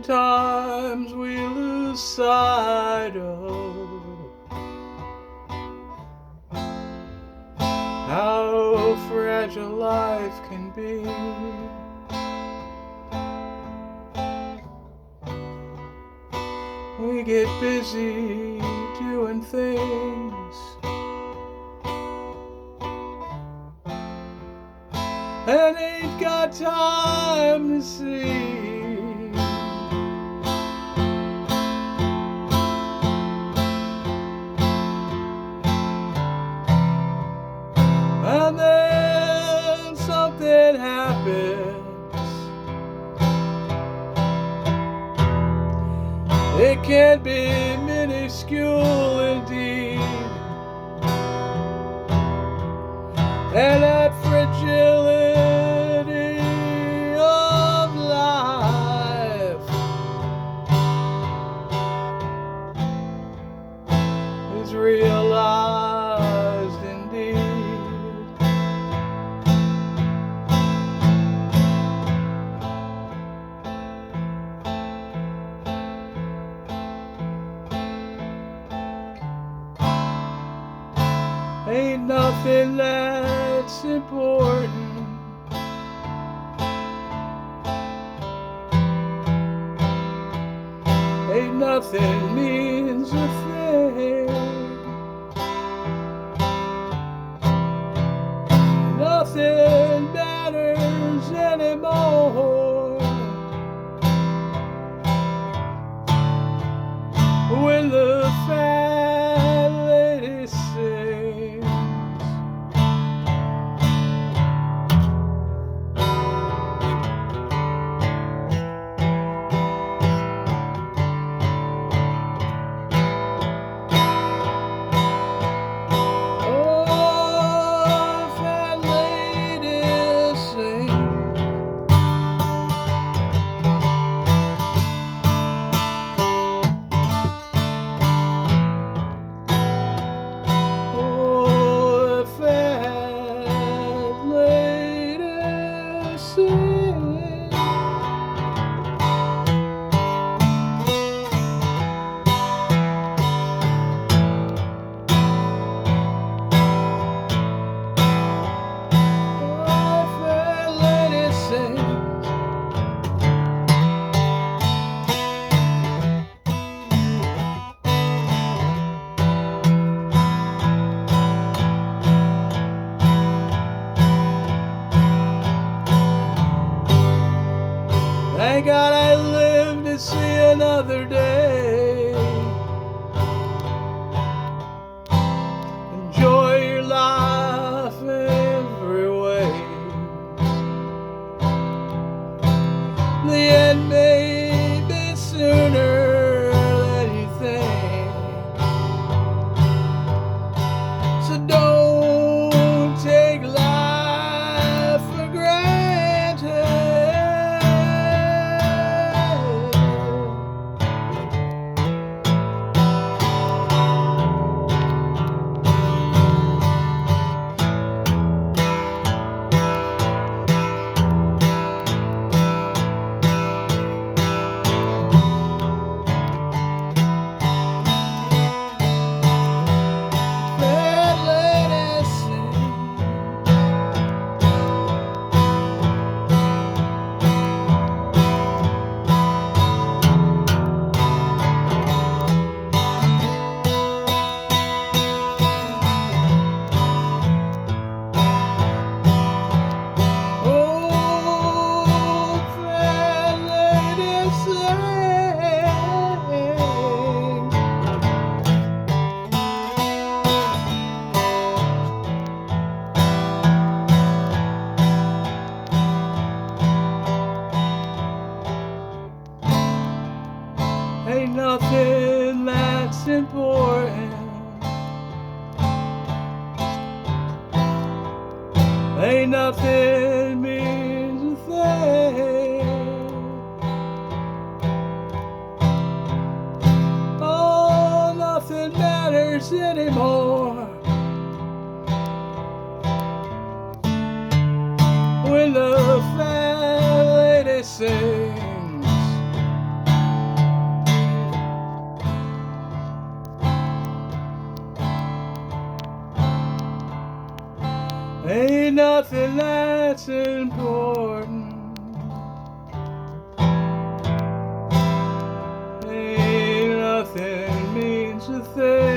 Sometimes we lose sight of how fragile life can be. We get busy doing things and ain't got time to see. And then something happens. It can be minuscule indeed, and that fragility of life is realized indeed. Ain't nothing that's important. Ain't nothing means a thing. Nothing matters anymore when the fat lady sings. Thank God I live to see another day. Enjoy your life every way. The end may be sooner than you think, so don't take life for granted. Ain't nothing that's important. Ain't nothing means a thing. Oh, nothing matters anymore when the fat lady sings. Ain't nothing that's important. Ain't nothing means a thing.